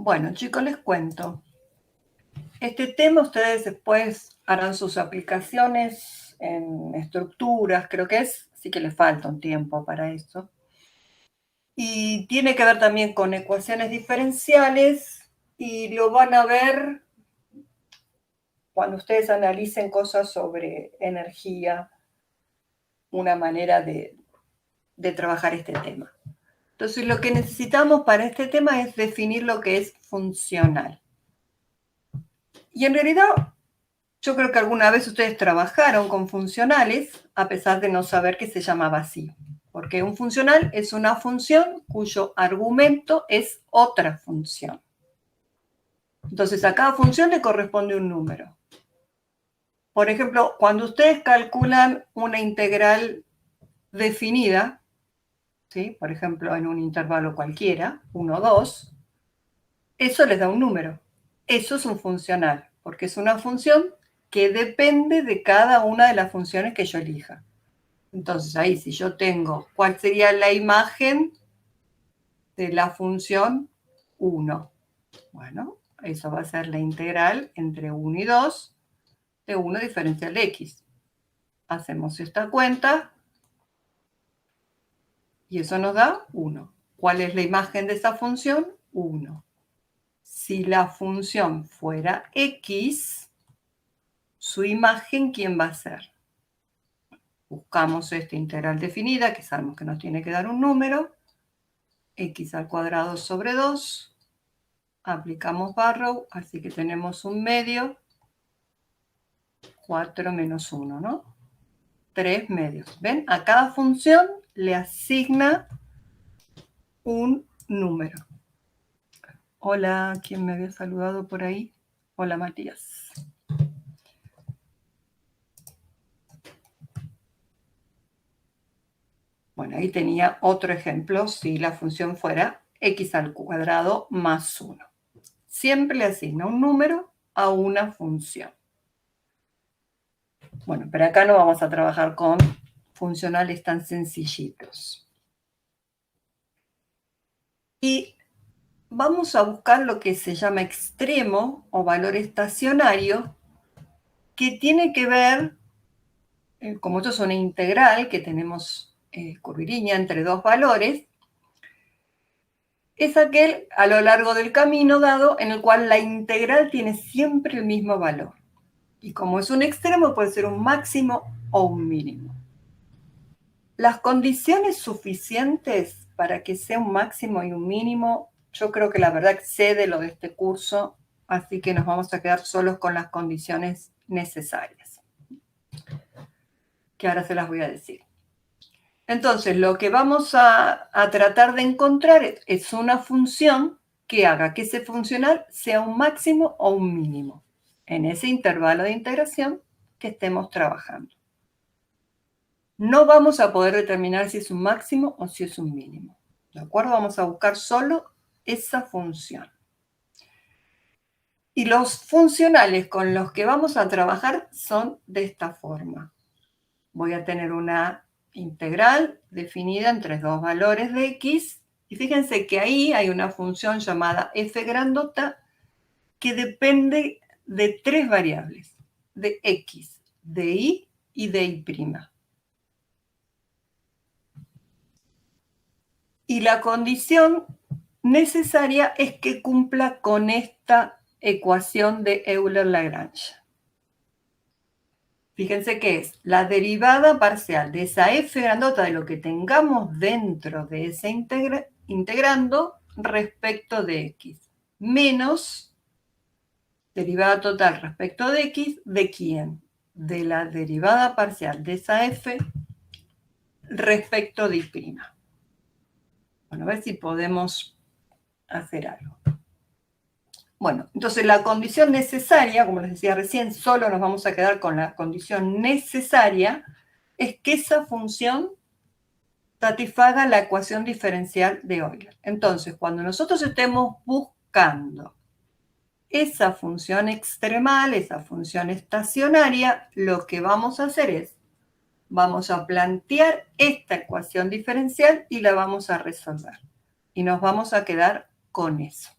Bueno, chicos, les cuento. Este tema ustedes después harán sus aplicaciones en estructuras, creo que es, así que les falta un tiempo para eso. Y tiene que ver también con ecuaciones diferenciales y lo van a ver cuando ustedes analicen cosas sobre energía, una manera de trabajar este tema. Entonces, lo que necesitamos para este tema es definir lo que es funcional. Y en realidad, yo creo que alguna vez ustedes trabajaron con funcionales, a pesar de no saber que se llamaba así. Porque un funcional es una función cuyo argumento es otra función. Entonces, a cada función le corresponde un número. Por ejemplo, cuando ustedes calculan una integral definida, ¿sí? Por ejemplo, en un intervalo cualquiera, 1, 2, eso les da un número. Eso es un funcional, porque es una función que depende de cada una de las funciones que yo elija. Entonces, ahí si yo tengo, ¿cuál sería la imagen de la función 1? Bueno, eso va a ser la integral entre 1 y 2 de 1 diferencial de x. Hacemos esta cuenta y eso nos da 1. ¿Cuál es la imagen de esa función? 1. Si la función fuera x, su imagen, ¿quién va a ser? Buscamos esta integral definida, que sabemos que nos tiene que dar un número, x al cuadrado sobre 2. Aplicamos Barrow, así que tenemos un medio, 4 menos 1, ¿no? 3 medios. ¿Ven? A cada función le asigna un número. Hola, ¿quién me había saludado por ahí? Hola, Matías. Bueno, ahí tenía otro ejemplo si la función fuera x al cuadrado más 1. Siempre le asigna un número a una función. Bueno, pero acá no vamos a trabajar con funcionales tan sencillitos. Y vamos a buscar lo que se llama extremo o valor estacionario, que tiene que ver, como esto es una integral que tenemos curvilínea entre dos valores, es aquel a lo largo del camino dado en el cual la integral tiene siempre el mismo valor. Y como es un extremo, puede ser un máximo o un mínimo. Las condiciones suficientes para que sea un máximo y un mínimo, yo creo que la verdad excede lo de este curso, así que nos vamos a quedar solos con las condiciones necesarias, que ahora se las voy a decir. Entonces, lo que vamos a tratar de encontrar es una función que haga que ese funcional sea un máximo o un mínimo en ese intervalo de integración que estemos trabajando. No vamos a poder determinar si es un máximo o si es un mínimo. ¿De acuerdo? Vamos a buscar solo esa función. Y los funcionales con los que vamos a trabajar son de esta forma. Voy a tener una integral definida entre dos valores de x. Y fíjense que ahí hay una función llamada f grandota que depende de tres variables, de x, de y de y'. Y la condición necesaria es que cumpla con esta ecuación de Euler-Lagrange. Fíjense que es la derivada parcial de esa f grandota de lo que tengamos dentro de ese integrando respecto de x, menos derivada total respecto de x, ¿de quién? De la derivada parcial de esa f respecto de y'. Bueno, a ver si podemos hacer algo. Bueno, entonces la condición necesaria, como les decía recién, solo nos vamos a quedar con la condición necesaria, es que esa función satisfaga la ecuación diferencial de Euler. Entonces, cuando nosotros estemos buscando esa función extremal, esa función estacionaria, lo que vamos a hacer es, vamos a plantear esta ecuación diferencial y la vamos a resolver. Y nos vamos a quedar con eso.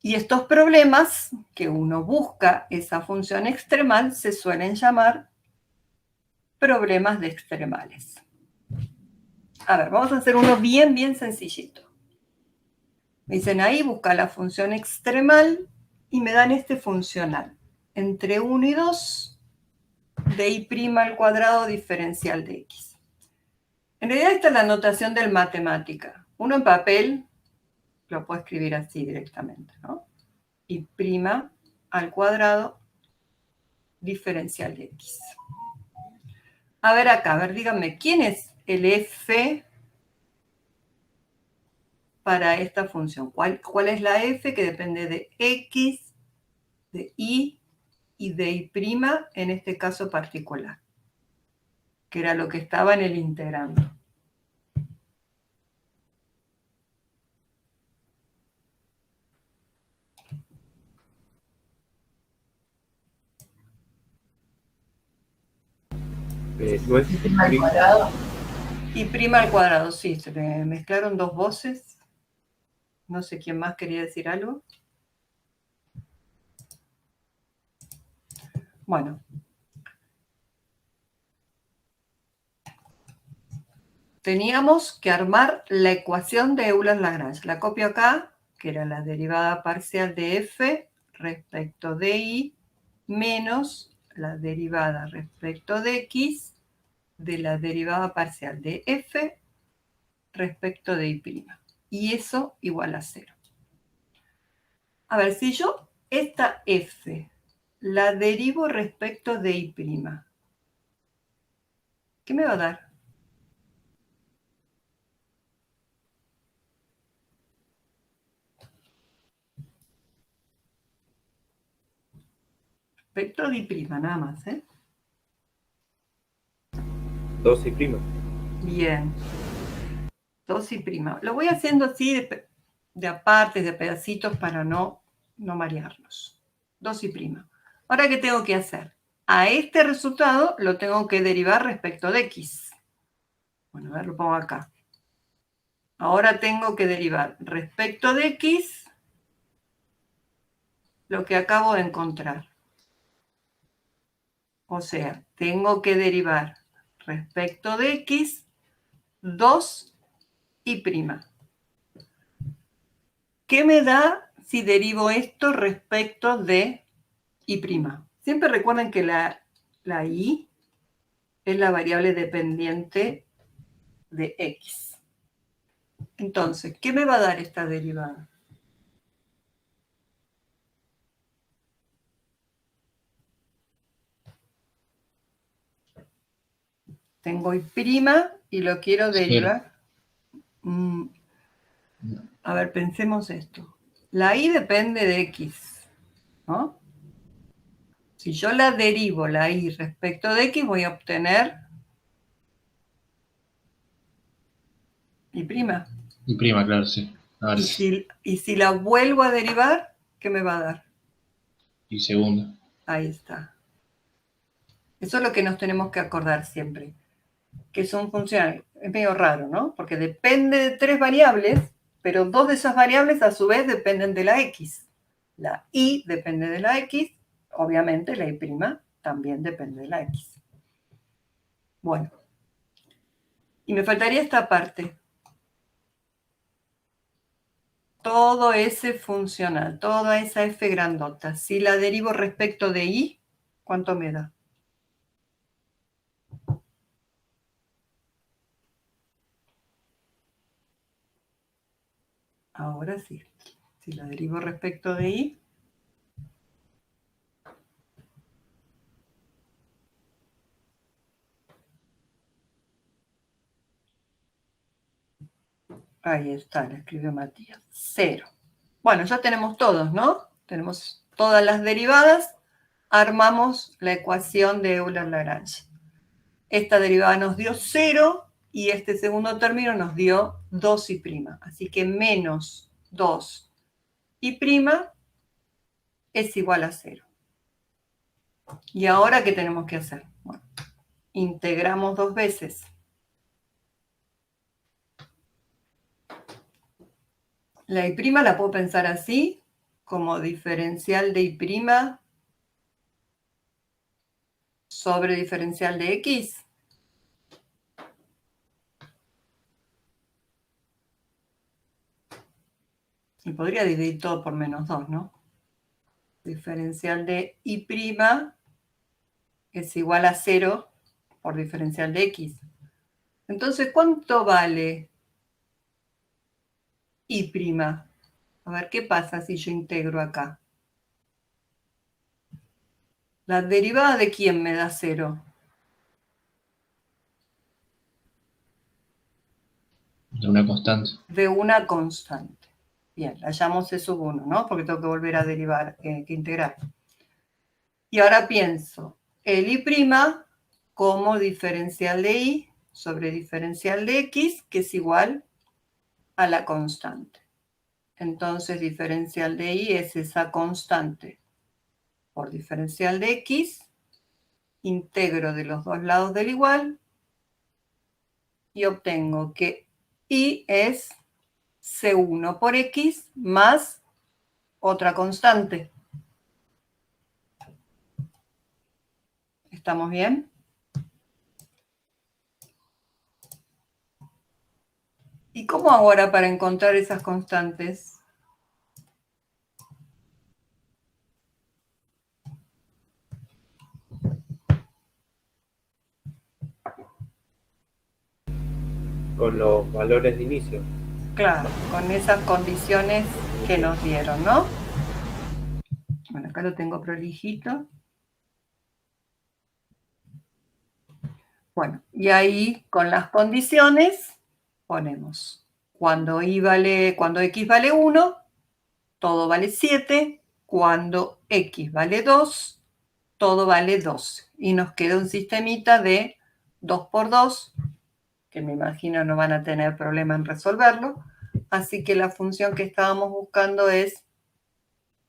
Y estos problemas que uno busca esa función extremal se suelen llamar problemas de extremales. A ver, vamos a hacer uno bien, bien sencillito. Me dicen ahí, busca la función extremal y me dan este funcional. Entre 1 y 2 de y' al cuadrado diferencial de x. En realidad esta es la notación del matemática. Uno en papel lo puede escribir así directamente, ¿no? Y' al cuadrado diferencial de x. A ver acá, a ver, díganme, ¿quién es el f para esta función? ¿Cuál es la f que depende de x, de y de y' en este caso particular? Que era lo que estaba en el integrando. ¿No es y' al cuadrado? Y' al cuadrado, sí, se me mezclaron dos voces. No sé quién más quería decir algo. Bueno. Teníamos que armar la ecuación de Euler-Lagrange. La copio acá, que era la derivada parcial de f respecto de y menos la derivada respecto de x de la derivada parcial de f respecto de y'. Y eso igual a 0. A ver, si yo esta f la derivo respecto de y', ¿qué me va a dar? Respecto de y', nada más, ¿eh? 2y'. Bien. 2y'. Lo voy haciendo así de apartes, de pedacitos para no marearnos. 2y'. Ahora, ¿qué tengo que hacer? A este resultado lo tengo que derivar respecto de x. Bueno, a ver, lo pongo acá. Ahora tengo que derivar respecto de x lo que acabo de encontrar. O sea, tengo que derivar respecto de x 2y'. ¿Qué me da si derivo esto respecto de y'? Siempre recuerden que la y es la variable dependiente de x. Entonces, ¿qué me va a dar esta derivada? Tengo y' y lo quiero derivar. A ver, pensemos esto. La y depende de x, ¿no? Si yo la derivo, la y respecto de x, voy a obtener y'. Y', claro, sí. A ver Y si la vuelvo a derivar, ¿qué me va a dar? Y segunda. Ahí está. Eso es lo que nos tenemos que acordar siempre. Que es un funcional, es medio raro, ¿no? Porque depende de 3 variables, pero 2 de esas variables a su vez dependen de la x. La y depende de la x, obviamente la y' también depende de la x. Bueno. Y me faltaría esta parte. Todo ese funcional, toda esa f grandota. Si la derivo respecto de y, ¿cuánto me da? Ahora sí. Si la derivo respecto de y, ahí está, la escribió Matías. 0. Bueno, ya tenemos todos, ¿no? Tenemos todas las derivadas. Armamos la ecuación de Euler-Lagrange. Esta derivada nos dio 0 y este segundo término nos dio 2y'. Así que menos 2y' es igual a 0. ¿Y ahora qué tenemos que hacer? Bueno, integramos 2 veces. La y' la puedo pensar así, como diferencial de y' sobre diferencial de x. Y podría dividir todo por menos 2, ¿no? Diferencial de y' es igual a 0 por diferencial de x. Entonces, ¿cuánto vale y'? A ver, ¿qué pasa si yo integro acá? ¿La derivada de quién me da 0? De una constante. De una constante. Bien, la llamo c sub 1, ¿no? Porque tengo que volver a derivar, que integrar. Y ahora pienso el y' como diferencial de y sobre diferencial de x, que es igual a la constante. Entonces, diferencial de y es esa constante por diferencial de x, integro de los dos lados del igual, y obtengo que y es C1 por x más otra constante. ¿Estamos bien? ¿Y cómo hago ahora para encontrar esas constantes? Con los valores de inicio. Claro, con esas condiciones que nos dieron, ¿no? Bueno, acá lo tengo prolijito. Bueno, y ahí con las condiciones ponemos cuando x vale 1, todo vale 7. Cuando x vale 2, todo vale 12. Y nos queda un sistemita de 2 por 2, que me imagino no van a tener problema en resolverlo. Así que la función que estábamos buscando es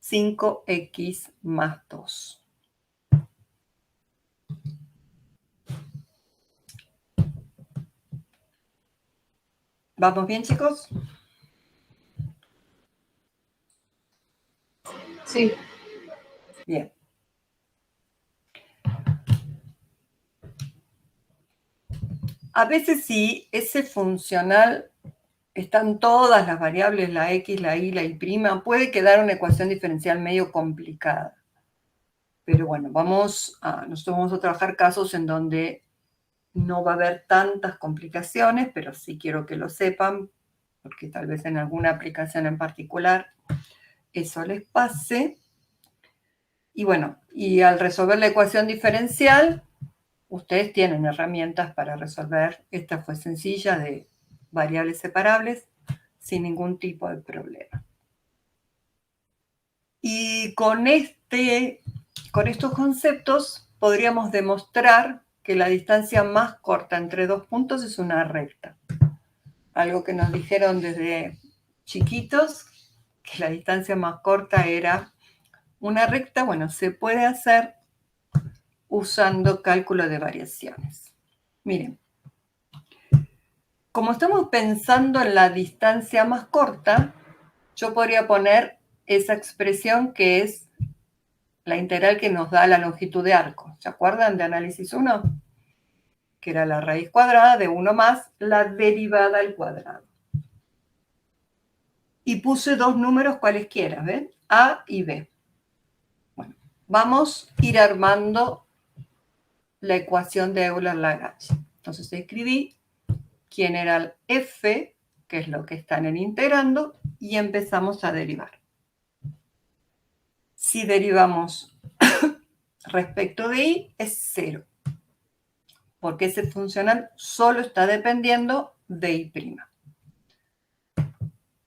5x más 2. ¿Vamos bien, chicos? Sí. Bien. A veces si ese funcional están todas las variables, la x, la y, la y', puede quedar una ecuación diferencial medio complicada. Pero bueno, nosotros vamos a trabajar casos en donde no va a haber tantas complicaciones, pero sí quiero que lo sepan, porque tal vez en alguna aplicación en particular eso les pase. Y bueno, y al resolver la ecuación diferencial, ustedes tienen herramientas para resolver. Esta fue sencilla, de variables separables, sin ningún tipo de problema. Y con estos conceptos podríamos demostrar que la distancia más corta entre dos puntos es una recta. Algo que nos dijeron desde chiquitos, que la distancia más corta era una recta. Bueno, se puede hacer usando cálculo de variaciones. Miren, como estamos pensando en la distancia más corta, yo podría poner esa expresión que es la integral que nos da la longitud de arco. ¿Se acuerdan de análisis 1? Que era la raíz cuadrada de 1 más la derivada al cuadrado. Y puse dos números cualesquiera, ¿ven? A y B. Bueno, vamos a ir armando la ecuación de Euler-Lagrange. Entonces escribí quién era el f, que es lo que están en integrando, y empezamos a derivar. Si derivamos respecto de y, es 0. Porque ese funcional solo está dependiendo de y'.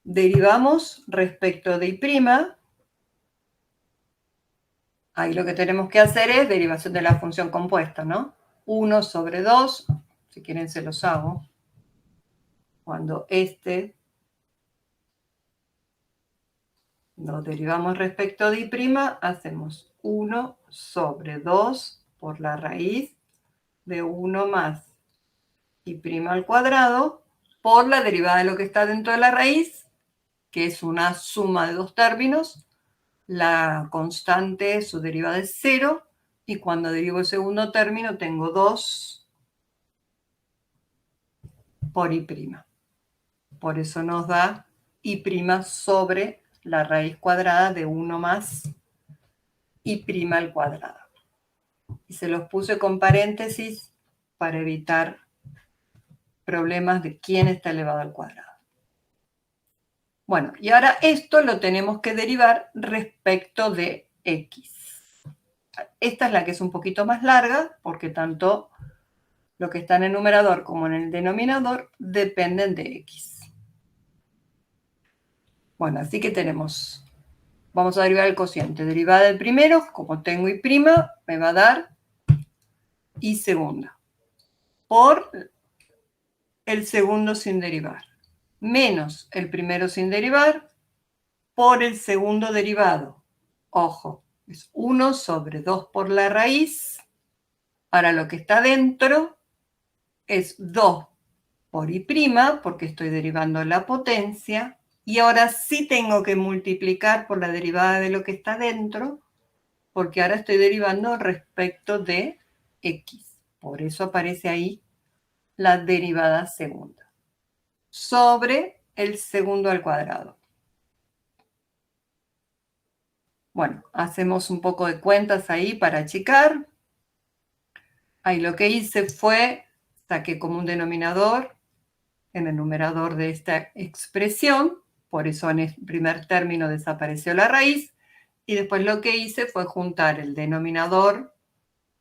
Derivamos respecto de y'. Ahí lo que tenemos que hacer es derivación de la función compuesta, ¿no? 1 sobre 2, si quieren se los hago. Cuando lo derivamos respecto de y', hacemos 1 sobre 2 por la raíz de 1 más y' al cuadrado por la derivada de lo que está dentro de la raíz, que es una suma de dos términos, la constante, su derivada es 0, y cuando derivo el segundo término tengo 2 por i'. Por eso nos da i' sobre la raíz cuadrada de 1 más i' al cuadrado. Y se los puse con paréntesis para evitar problemas de quién está elevado al cuadrado. Bueno, y ahora esto lo tenemos que derivar respecto de x. Esta es la que es un poquito más larga, porque tanto lo que está en el numerador como en el denominador dependen de x. Bueno, así que tenemos, vamos a derivar el cociente. Derivada del primero, como tengo i', me va a dar i segunda. Por el segundo sin derivar. Menos el primero sin derivar por el segundo derivado. Ojo, es 1 sobre 2 por la raíz. Ahora lo que está dentro es 2 por i', porque estoy derivando la potencia. Y ahora sí tengo que multiplicar por la derivada de lo que está dentro, porque ahora estoy derivando respecto de x. Por eso aparece ahí la derivada segunda. Sobre el segundo al cuadrado. Bueno, hacemos un poco de cuentas ahí para achicar. Ahí lo que hice fue, saqué como un denominador en el numerador de esta expresión, por eso en el primer término desapareció la raíz, y después lo que hice fue juntar el denominador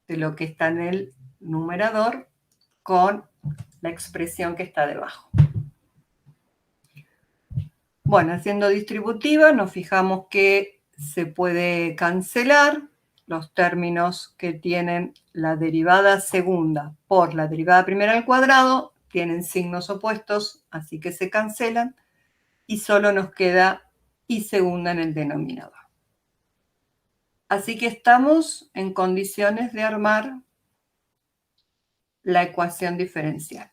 de lo que está en el numerador con la expresión que está debajo. Bueno, haciendo distributiva nos fijamos que se puede cancelar los términos que tienen la derivada segunda por la derivada primera al cuadrado, tienen signos opuestos, así que se cancelan, y solo nos queda i segunda en el denominador. Así que estamos en condiciones de armar la ecuación diferencial.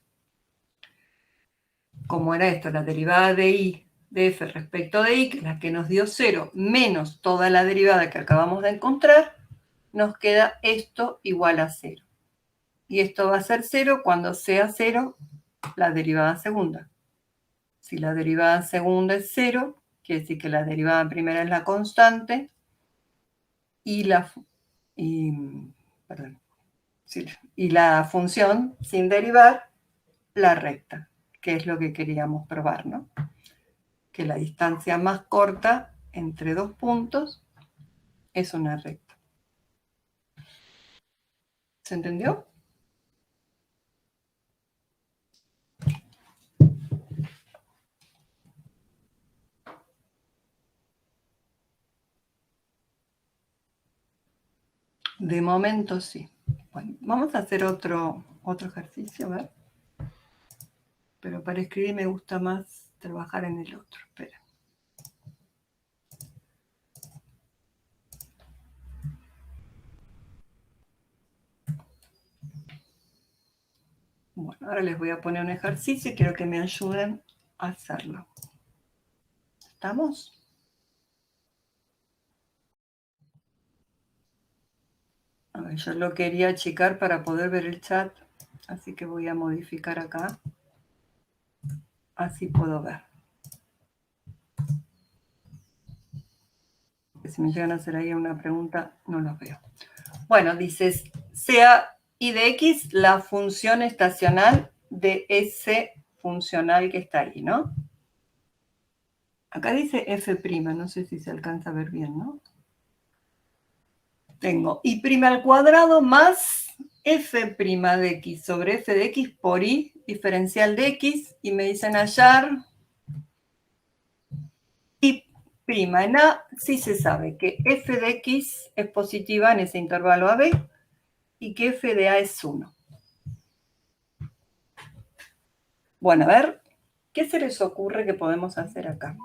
Como era esto, la derivada de i de f respecto de i, que es la que nos dio 0, menos toda la derivada que acabamos de encontrar, nos queda esto igual a 0. Y esto va a ser 0 cuando sea 0 la derivada segunda. Si la derivada segunda es 0, quiere decir que la derivada primera es la constante y la función sin derivar, la recta, que es lo que queríamos probar, ¿no? Que la distancia más corta entre dos puntos es una recta. ¿Se entendió? De momento sí. Bueno, vamos a hacer otro ejercicio, a ver. Pero para escribir me gusta más trabajar en el otro. Espera. Bueno, ahora les voy a poner un ejercicio y quiero que me ayuden a hacerlo. ¿Estamos? A ver, yo lo quería achicar para poder ver el chat, así que voy a modificar acá. Así puedo ver. Si me llegan a hacer ahí una pregunta, no los veo. Bueno, dices, sea i de x la función estacional de ese funcional que está ahí, ¿no? Acá dice f', no sé si se alcanza a ver bien, ¿no? Tengo i' al cuadrado más f' de x sobre f de x por i diferencial de x, y me dicen hallar i'. En A sí se sabe que f de x es positiva en ese intervalo AB y que f de A es 1. Bueno, a ver, ¿qué se les ocurre que podemos hacer acá?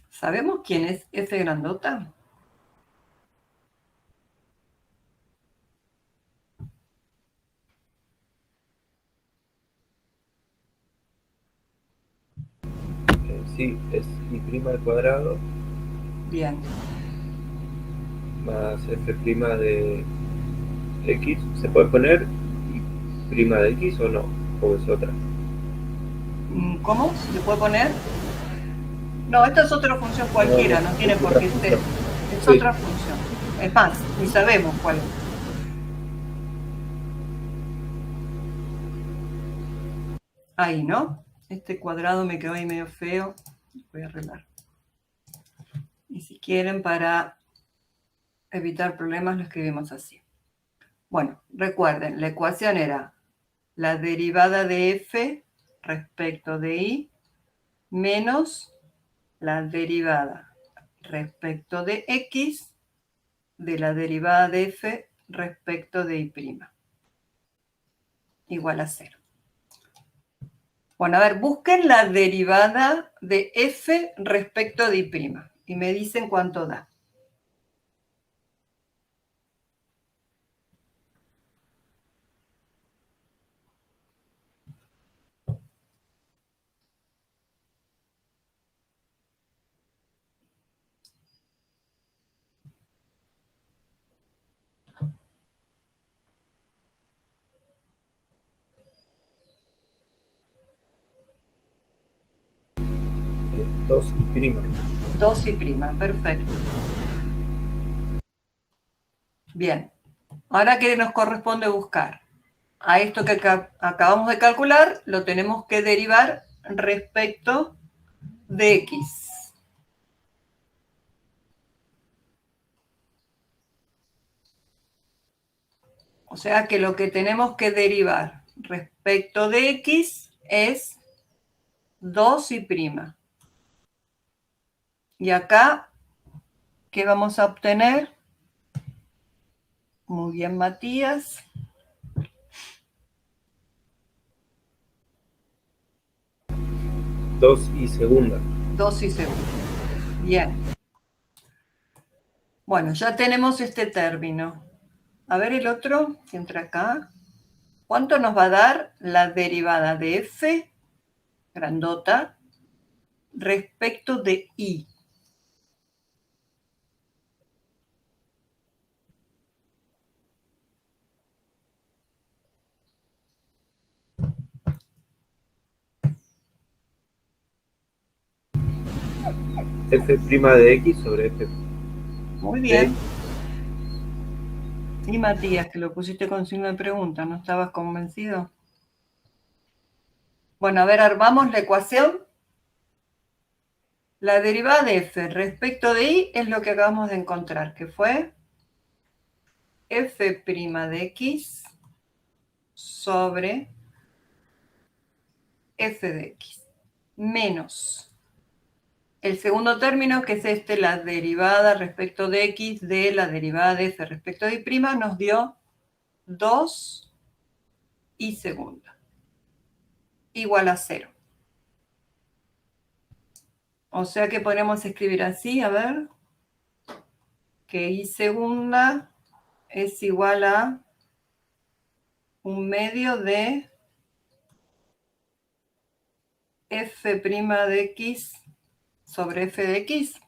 ¿Sabemos quién es f grandota? Sí, es y' al cuadrado Bien. más f' de x. ¿Se puede poner y' de x o no? ¿O es otra? ¿Cómo? ¿Se le puede poner? No, esta es otra función cualquiera, no tiene es por otra qué función. ser. Es Sí, otra función. Es más, ni sabemos cuál es. Ahí, ¿no? Este cuadrado me quedó ahí medio feo. Voy a arreglar. Y si quieren, para evitar problemas, lo escribimos así. Bueno, recuerden, la ecuación era la derivada de f respecto de y menos la derivada respecto de x de la derivada de f respecto de y', igual a 0. Bueno, a ver, busquen la derivada de f respecto de y' y me dicen cuánto da. es 2'. 2y', perfecto. Bien, ahora ¿qué nos corresponde buscar? A esto que acabamos de calcular lo tenemos que derivar respecto de x. O sea que lo que tenemos que derivar respecto de x es 2y'. Y acá, ¿qué vamos a obtener? Muy bien, Matías. 2y². 2y². Bien. Bueno, ya tenemos este término. A ver el otro, que entra acá. ¿Cuánto nos va a dar la derivada de f, grandota, respecto de y? f' de x sobre f Muy de bien. x. Sí, Matías, que lo pusiste con signo de pregunta, ¿no estabas convencido? Bueno, a ver, armamos la ecuación. La derivada de f respecto de y es lo que acabamos de encontrar, que fue f' de x sobre f de x menos el segundo término, que es la derivada respecto de x de la derivada de f respecto de y', nos dio 2 y segunda igual a 0. O sea que podemos escribir así, a ver, que y segunda es igual a 1/2 de f' de x sobre f de x.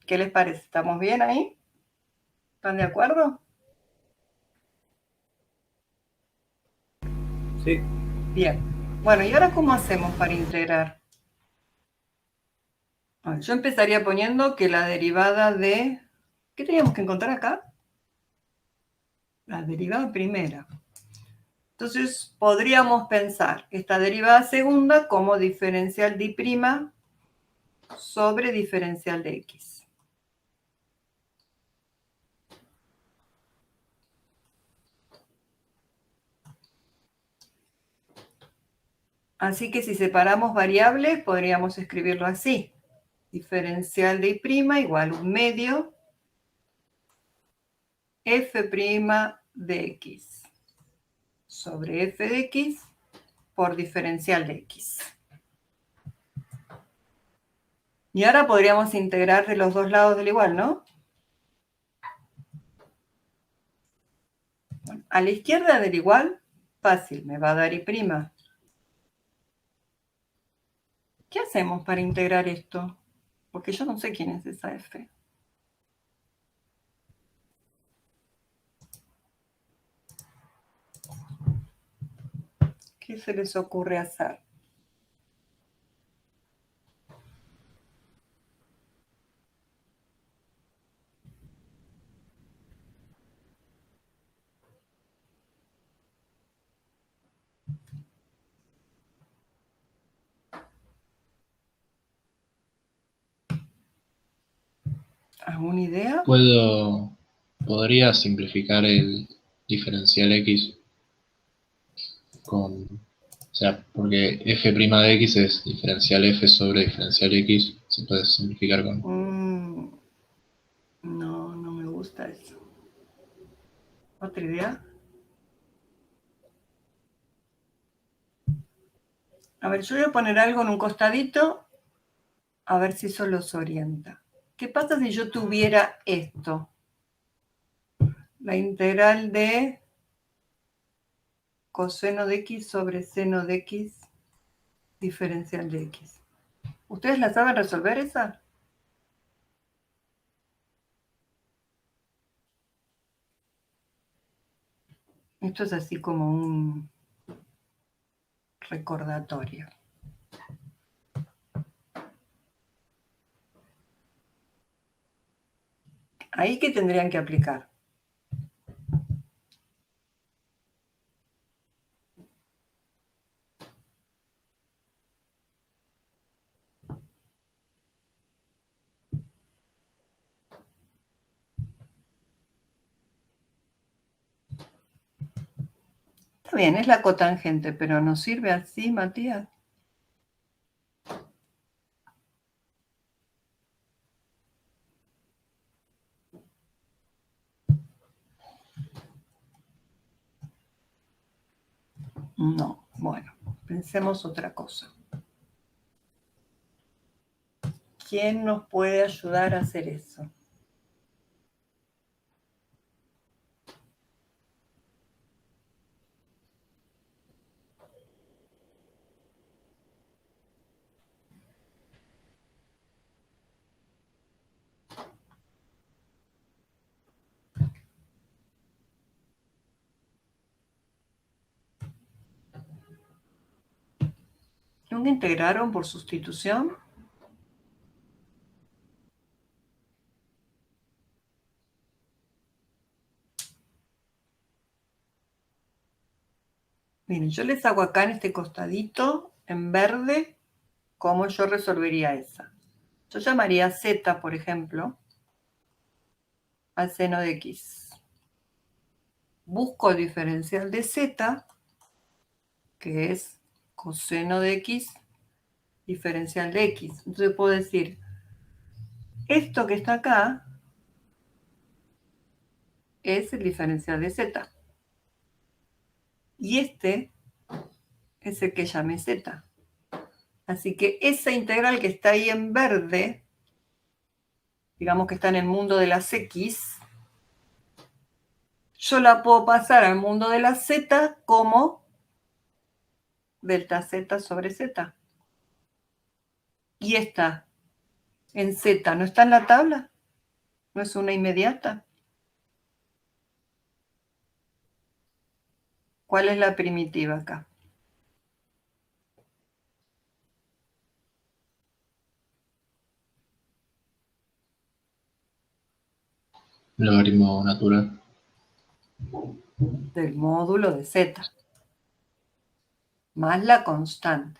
¿Qué les parece? ¿Estamos bien ahí? ¿Están de acuerdo? Sí, Bien. Bueno, ¿y ahora cómo hacemos para integrar? Bueno, yo empezaría poniendo que la derivada de... ¿Qué teníamos que encontrar acá? La derivada primera. Entonces, podríamos pensar esta derivada segunda como diferencial de y' sobre diferencial de x. Así que si separamos variables, podríamos escribirlo así. Diferencial de y' igual 1/2 f' de x sobre f de x por diferencial de x. Y ahora podríamos integrar de los dos lados del igual, ¿no? Bueno, a la izquierda del igual, fácil, me va a dar y'. ¿Qué ¿Qué hacemos para integrar esto? Porque yo no sé quién es esa F. ¿Qué se les ocurre hacer? ¿Alguna idea? Podría simplificar el diferencial X con, o sea, porque f' de X es diferencial F sobre diferencial X, se puede simplificar con. No, no me gusta eso. ¿Otra idea? A ver, yo voy a poner algo en un costadito, a ver si eso los orienta. ¿Qué pasa si yo tuviera esto? La integral de coseno de X sobre seno de X diferencial de X. ¿Ustedes la saben resolver esa? Esto es así como un recordatorio. Ahí que tendrían que aplicar. Está bien, es la cotangente, pero ¿nos sirve así, Matías? No, bueno, pensemos otra cosa. ¿Quién nos puede ayudar a hacer eso? ¿Nunca integraron por sustitución? Miren, yo les hago acá en este costadito, en verde, cómo yo resolvería esa. Yo llamaría Z, por ejemplo, al seno de X. Busco el diferencial de Z, que es coseno de X, diferencial de X. Entonces puedo decir, esto que está acá es el diferencial de Z. Y este es el que llamé Z. Así que esa integral que está ahí en verde, digamos que está en el mundo de las X, yo la puedo pasar al mundo de la Z como delta Z sobre Z. Y esta en Z, ¿no está en la tabla? ¿No es una inmediata? ¿Cuál es la primitiva acá? Logaritmo natural. Del módulo de Z, más la constante.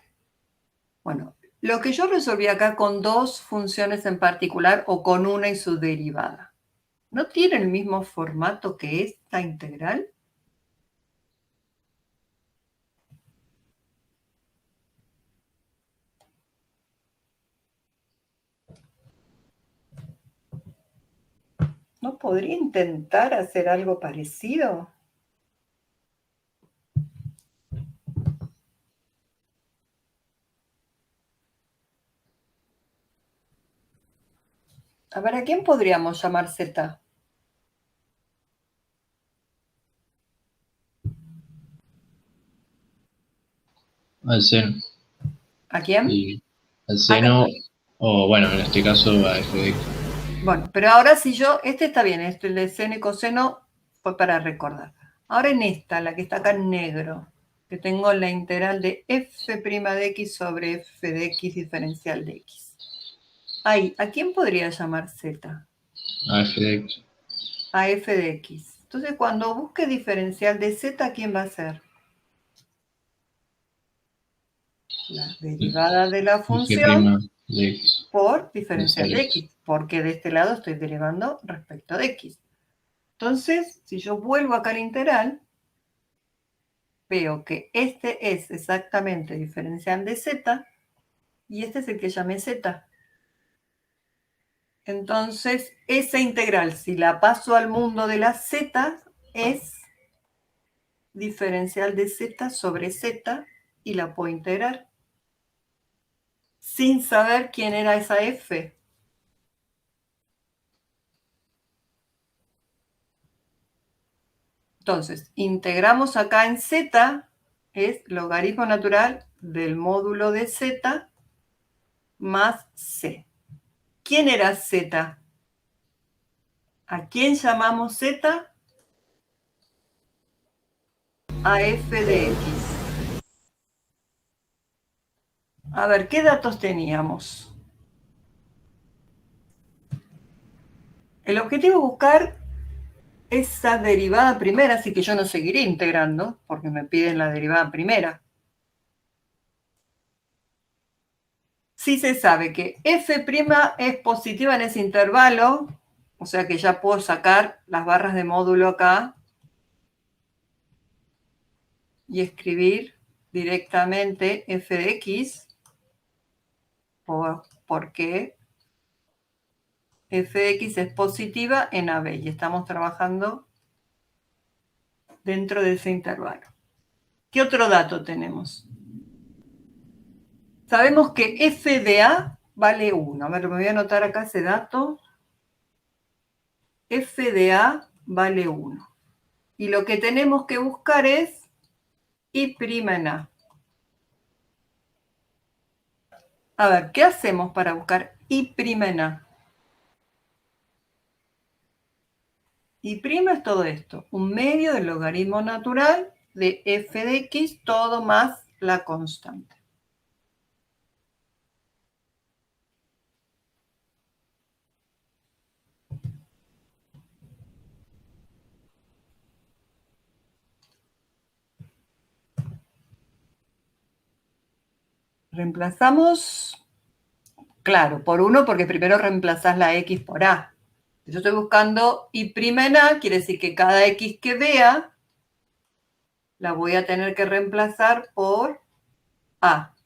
Bueno, lo que yo resolví acá con dos funciones en particular o con una y su derivada, ¿no tiene el mismo formato que esta integral? ¿No podría intentar hacer algo parecido? A ver, ¿a quién podríamos llamar Z? Al seno. ¿A quién? Y al seno, o bueno, en este caso a f de x. Bueno, pero ahora si yo, este está bien, el de seno y coseno fue para recordar. Ahora en esta, la que está acá en negro, que tengo la integral de f' de x sobre f de x diferencial de x. Ahí, ¿a quién podría llamar z? A f de x. A f de x. Entonces, cuando busque diferencial de z, ¿quién va a ser? La derivada de la función de x. por diferencial de x, porque de este lado estoy derivando respecto de x. Entonces, si yo vuelvo acá al integral, veo que este es exactamente diferencial de z y este es el que llamé z. Entonces, esa integral, si la paso al mundo de las z, es diferencial de z sobre z y la puedo integrar sin saber quién era esa f. Entonces, integramos acá en z, es logaritmo natural del módulo de z más c. ¿Quién era z? ¿A quién llamamos z? A f de x. A ver, ¿qué datos teníamos? El objetivo es buscar esa derivada primera, así que yo no seguiré integrando, porque me piden la derivada primera. Sí se sabe que f' es positiva en ese intervalo, o sea que ya puedo sacar las barras de módulo acá y escribir directamente f de x, porque f de x es positiva en AB y estamos trabajando dentro de ese intervalo. ¿Qué otro dato tenemos? Sabemos que f de A vale 1. A ver, me voy a anotar acá ese dato. F de A vale 1. Y lo que tenemos que buscar es I' en A. A ver, ¿qué hacemos para buscar I' en A? I' es todo esto, un medio del logaritmo natural de f de x, todo más la constante. Reemplazamos, claro, por 1 porque primero reemplazás la x por a. Si yo estoy buscando I' en a, quiere decir que cada x que vea la voy a tener que reemplazar por a.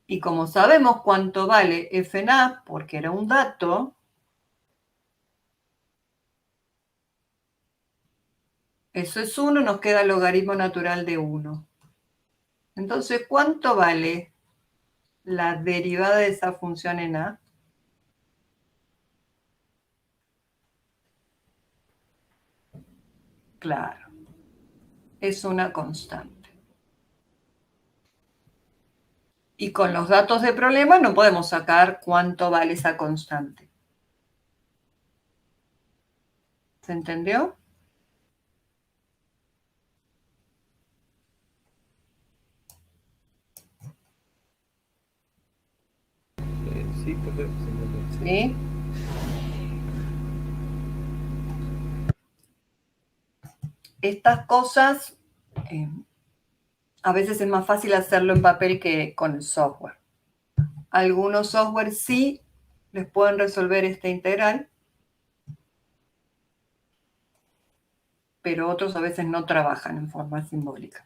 Y como sabemos cuánto vale f en a, porque era un dato, eso es 1, nos queda el logaritmo natural de 1. Entonces, ¿cuánto vale la derivada de esa función en a? Claro, es una constante. Y con los datos de problema no podemos sacar cuánto vale esa constante. ¿Se entendió? Sí, perfecto. ¿Sí? Estas cosas, a veces es más fácil hacerlo en papel que con el software. Algunos software sí les pueden resolver esta integral, pero otros a veces no trabajan en forma simbólica.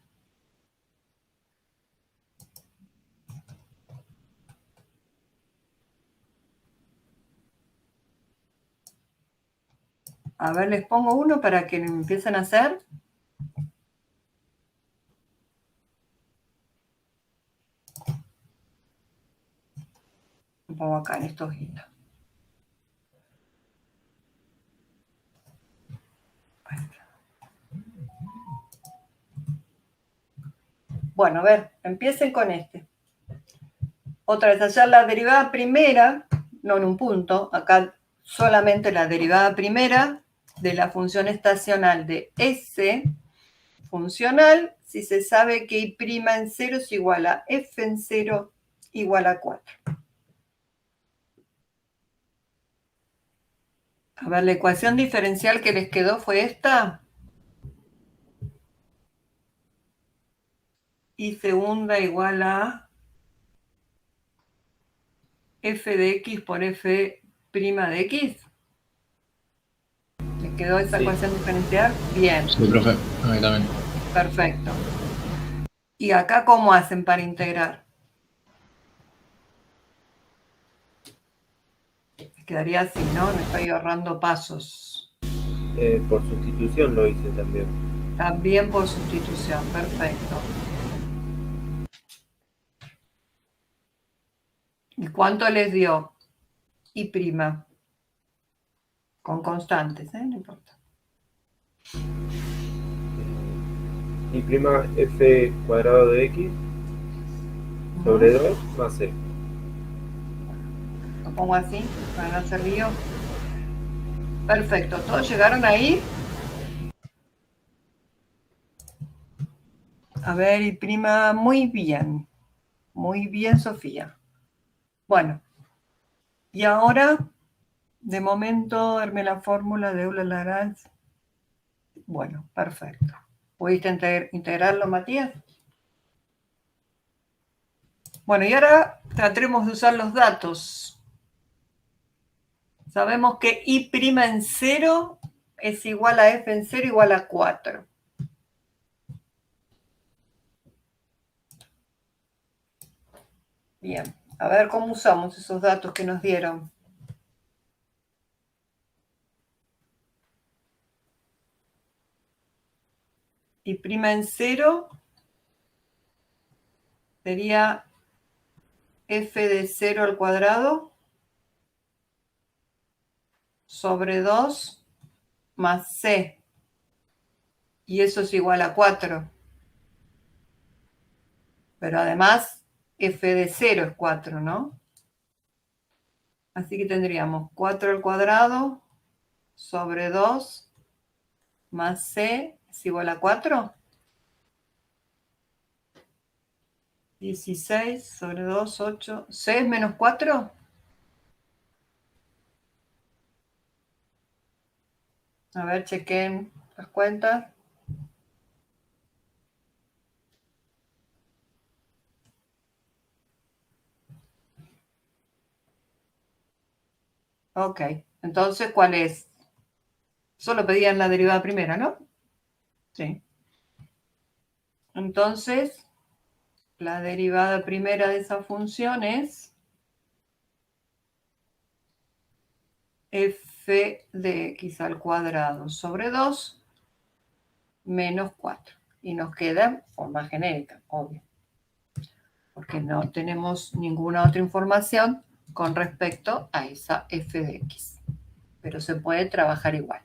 A ver, les pongo uno para que lo empiecen a hacer. Lo pongo acá en estos hilos. Bueno, a ver, empiecen con este. otra vez hallar la derivada primera, no en un punto, acá solamente la derivada primera de la función estacional de S funcional, si se sabe que I' en 0 es igual a F en 0 igual a 4. A ver, la ecuación diferencial que les quedó fue esta. Y segunda igual a f de x por f' de x. ¿Les quedó esa Sí. ecuación diferencial? Bien. Sí, profe, a mí también. Perfecto. ¿Y acá cómo hacen para integrar? Quedaría así, ¿no? Me estoy ahorrando pasos. Por sustitución lo hice también. También por sustitución, perfecto. ¿Y cuánto les dio? Y prima. Con constantes, ¿eh? No importa. Y prima f cuadrado de x sobre 2 más c. Lo pongo así, para no hacer lío. Perfecto, ¿todos llegaron ahí? A ver, y prima, muy bien, Sofía. Bueno, y ahora, de momento, darme la fórmula de Euler-Lagrange. Bueno, perfecto. ¿Pudiste integrarlo, Matías? Bueno, y ahora trataremos de usar los datos. Sabemos que I' en 0 es igual a F en 0 igual a 4. Bien, a ver cómo usamos esos datos que nos dieron. I' en 0 sería F de 0 al cuadrado sobre 2 más C. Y eso es igual a 4. Pero además, F de 0 es 4, ¿no? Así que tendríamos 4 al cuadrado sobre 2 más C es igual a 4. 16 sobre 2, 8. ¿C es menos 4? A ver, chequen las cuentas. Ok, entonces, ¿cuál es? Solo pedían la derivada primera, ¿no? Sí. Entonces, la derivada primera de esa función es f de x al cuadrado sobre 2 menos 4. Y nos queda forma genérica, obvio. Porque no tenemos ninguna otra información con respecto a esa f de x. Pero se puede trabajar igual.